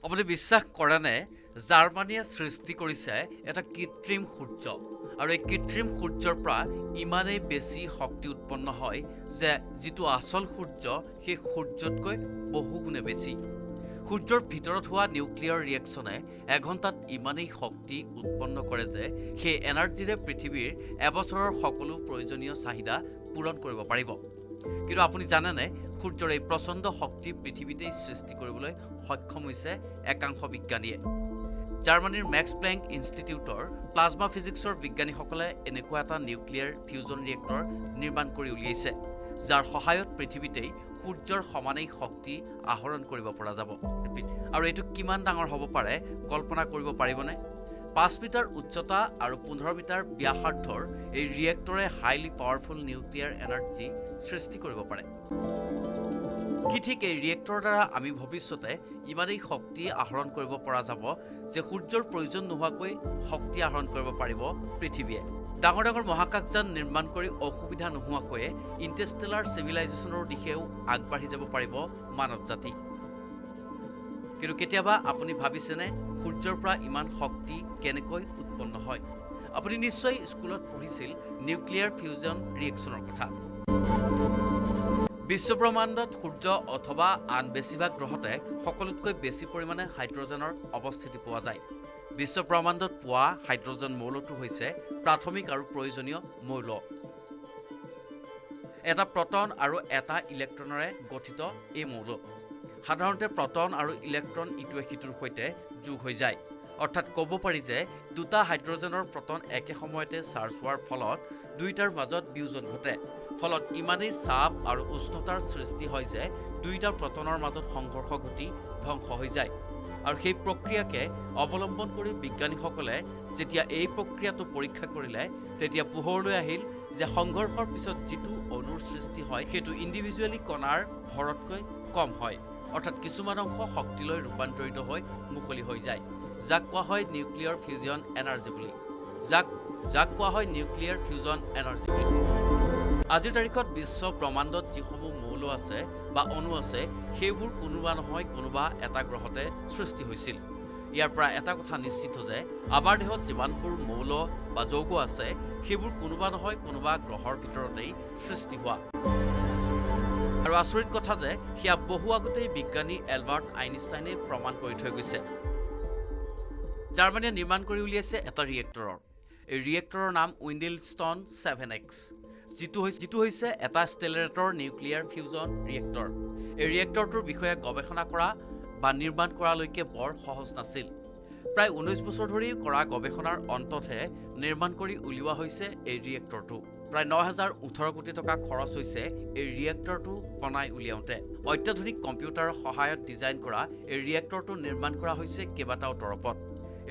আপুনি বিশ্বাস কৰেনে জাৰ্মানীয়ে সৃষ্টি কৰিছে এটা কৃত্ৰিম সূৰ্য আৰু এই কৃত্ৰিম সূৰ্যৰ পৰা ইমানেই বেছি শক্তি উৎপন্ন হয় যে যিটো আচল সূৰ্য সেই সূৰ্যতকৈ বহু গুণে বেছি সূৰ্যৰ ভিতৰত হোৱা নিউক্লিয়াৰ ৰিয়েকশ্যনে এঘণ্টাত ইমানেই শক্তি উৎপন্ন কৰে যে সেই এনাৰ্জিৰে পৃথিৱীৰ এবছৰৰ সকলো প্ৰয়োজনীয় চাহিদা পূৰণ কৰিব পাৰিব কিন্তু আপুনি জানেনে সূৰ্যৰ এই প্ৰচণ্ড শক্তি পৃথিৱীতেই সৃষ্টি কৰিবলৈ সক্ষম হৈছে একাংশ বিজ্ঞানীয়ে জাৰ্মানীৰ maxplunk ইনষ্টিটিউটৰ প্লাজমা ফিজিক্সৰ বিজ্ঞানীসকলে এনেকুৱা এটা নিউক্লিয়াৰ ফিউজন ৰিয়েক্টৰ নিৰ্মাণ কৰি উলিয়াইছে যাৰ সহায়ত পৃথিৱীতেই সূৰ্যৰ সমানেই শক্তি আহৰণ কৰিব পৰা যাব আৰু এইটো কিমান ডাঙৰ হ'ব পাৰে কল্পনা কৰিব পাৰিবনে 5 মিটাৰ উচ্চতা আৰু 15 মিটাৰ ব্যাসাৰ্ধৰ এই ৰিয়েক্টৰে হাইলি পাৱাৰফুল নিউক্লিয়াৰ এনাৰ্জি সৃষ্টি কৰিব পাৰে কি ঠিক এই ৰিয়েক্টৰৰ দ্বাৰা আমি ভৱিষ্যতে ইমানেই শক্তি আহৰণ কৰিব পৰা যাব যে সূৰ্যৰ প্ৰয়োজন নোহোৱাকৈ শক্তি আহৰণ কৰিব পাৰিব পৃথিৱীয়ে ডাঙৰ ডাঙৰ মহাকাশযান নিৰ্মাণ কৰি অসুবিধা নোহোৱাকৈ ইণ্টাৰষ্টেলাৰ চিভিলাইজেশ্যনৰ দিশেও আগবাঢ়ি যাব পাৰিব মানৱ জাতি কিন্তু কেতিয়াবা আপুনি ভাবিছেনে সূৰ্যৰ পৰা ইমান শক্তি কেনেকৈ উৎপন্ন হয় আপুনি নিশ্চয় স্কুলত পঢ়িছিল নিউক্লিয়াৰ ফিউজন ৰিয়েকশ্যনৰ কথা বিশ্বব্ৰহ্মাণ্ডত সূৰ্য অথবা আন বেছিভাগ গ্ৰহতে সকলোতকৈ বেছি পৰিমাণে হাইড্ৰজেনৰ অৱস্থিতি পোৱা যায় বিশ্বব্ৰহ্মাণ্ডত পোৱা হাইড্ৰজেন মৌলটো হৈছে প্ৰাথমিক আৰু প্ৰয়োজনীয় মৌল এটা প্ৰটন আৰু এটা ইলেক্ট্ৰনেৰে গঠিত এই মৌল সাধাৰণতে প্ৰটন আৰু ইলেক্ট্ৰন ইটোৱে সিটোৰ সৈতে যোগ হৈ যায় অৰ্থাৎ ক'ব পাৰি যে দুটা হাইড্ৰজেনৰ প্ৰটন একে সময়তে চাৰ্জ হোৱাৰ ফলত দুইটাৰ মাজত বিয়োজন ঘটে ফলত ইমানেই চাপ আৰু উষ্ণতাৰ সৃষ্টি হয় যে দুইটা প্ৰটনৰ মাজত সংঘৰ্ষ ঘটি ধ্বংস হৈ যায় আৰু সেই প্ৰক্ৰিয়াকে অৱলম্বন কৰি বিজ্ঞানীসকলে যেতিয়া এই প্ৰক্ৰিয়াটো পৰীক্ষা কৰিলে তেতিয়া পোহৰলৈ আহিল যে সংঘৰ্ষৰ পিছত যিটো অণুৰ সৃষ্টি হয় সেইটো ইণ্ডিভিজুৱেলি কণাৰ ভৰতকৈ কম হয় অৰ্থাৎ কিছুমান অংশ শক্তিলৈ ৰূপান্তৰিত হৈ মুকলি হৈ যায় যাক কোৱা হয় নিউক্লিয়াৰ ফিউজন এনাৰ্জি বুলি যাক কোৱা হয় নিউক্লিয়াৰ ফিউজন এনাৰ্জি বুলি আজিৰ তাৰিখত বিশ্ব ব্ৰহ্মাণ্ডত যিসমূহ মৌল আছে বা অণু আছে সেইবোৰ কোনোবা নহয় কোনোবা এটা গ্ৰহতে সৃষ্টি হৈছিল ইয়াৰ পৰা এটা কথা নিশ্চিত যে আমাৰ দেহত যিমানবোৰ মৌল বা যৌগ আছে সেইবোৰ কোনোবা নহয় কোনোবা গ্ৰহৰ ভিতৰতেই সৃষ্টি হোৱা আৰু আচৰিত কথা যে সেয়া বহু আগতেই বিজ্ঞানী এলবাৰ্ট আইনষ্টাইনে প্ৰমাণ কৰি থৈ গৈছে জাৰ্মানীয়ে নিৰ্মাণ কৰি উলিয়াইছে এটা ৰিয়েক্টৰৰ এই ৰিয়েক্টৰৰ নাম উইণ্ডেলষ্টন 7X যিটো হৈছে এটা ষ্টেলাৰেটৰ নিউক্লিয়াৰ ফিউজন ৰিয়েক্টৰ এই ৰিয়েক্টৰটোৰ বিষয়ে গৱেষণা কৰা বা নিৰ্মাণ কৰালৈকে বৰ সহজ নাছিল প্ৰায় 19 বছৰ ধৰি কৰা গৱেষণাৰ অন্ততহে নিৰ্মাণ কৰি উলিওৱা হৈছে এই ৰিয়েক্টৰটো প্ৰায় 9,018 কোটি টকা খৰচ হৈছে এই ৰিয়েক্টৰটো বনাই উলিয়াওঁতে অত্যাধুনিক কম্পিউটাৰৰ সহায়ত ডিজাইন কৰা এই ৰিয়েক্টৰটো নিৰ্মাণ কৰা হৈছে কেইবাটাও তৰপত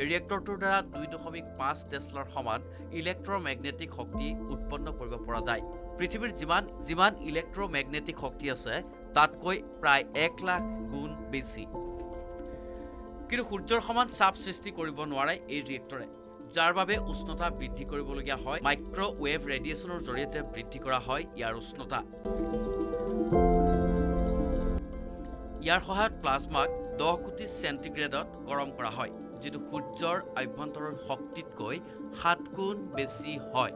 এই ৰিয়েক্টৰটোৰ দ্বাৰা 2.5 টেছলাৰ সমান ইলেক্ট্ৰমেগনেটিক শক্তি উৎপন্ন কৰিব পৰা যায় পৃথিৱীৰ যিমান ইলেক্ট্ৰমেগনেটিক শক্তি আছে তাতকৈ প্ৰায় 1 লাখ গুণ বেছি কিন্তু সূৰ্যৰ সমান চাপ সৃষ্টি কৰিব নোৱাৰে এই ৰিয়েক্টৰে যাৰ বাবে উষ্ণতা বৃদ্ধি কৰিবলগীয়া হয় মাইক্ৰৱেভ ৰেডিয়েশ্যনৰ জৰিয়তে বৃদ্ধি কৰা হয় ইয়াৰ উষ্ণতা ইয়াৰ সহায়ত প্লাজমাক 10 কোটি চেণ্টিগ্ৰেডত গৰম কৰা হয় যিটো সূৰ্যৰ আভ্যন্তৰৰ শক্তিতকৈ 7 গুণ বেছি হয়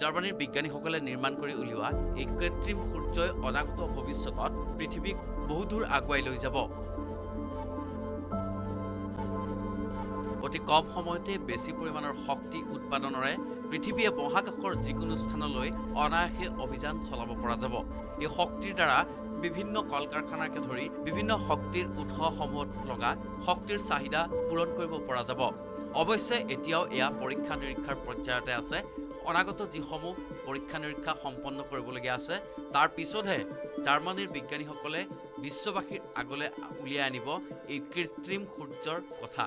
জাৰ্মানীৰ বিজ্ঞানীসকলে নিৰ্মাণ কৰি উলিওৱা এই কৃত্ৰিম সূৰ্যই অনাগত ভৱিষ্যতত পৃথিৱীক বহু দূৰ আগুৱাই লৈ যাব অতি কম সময়তে বেছি পৰিমাণৰ শক্তি উৎপাদনৰে পৃথিৱীয়ে মহাকাশৰ যিকোনো স্থানলৈ অনায়াসে অভিযান চলাব পৰা যাব এই শক্তিৰ দ্বাৰা বিভিন্ন কল কাৰখানাকে ধৰি বিভিন্ন শক্তিৰ উৎসসমূহত লগা শক্তিৰ চাহিদা পূৰণ কৰিব পৰা যাব অৱশ্যে এতিয়াও এয়া পৰীক্ষা নিৰীক্ষাৰ পৰ্যায়তে আছে অনাগত যিসমূহ পৰীক্ষা নিৰীক্ষা সম্পন্ন কৰিবলগীয়া আছে তাৰ পিছতহে জাৰ্মানীৰ বিজ্ঞানীসকলে বিশ্ববাসীৰ আগলৈ উলিয়াই আনিব এই কৃত্ৰিম সূৰ্যৰ কথা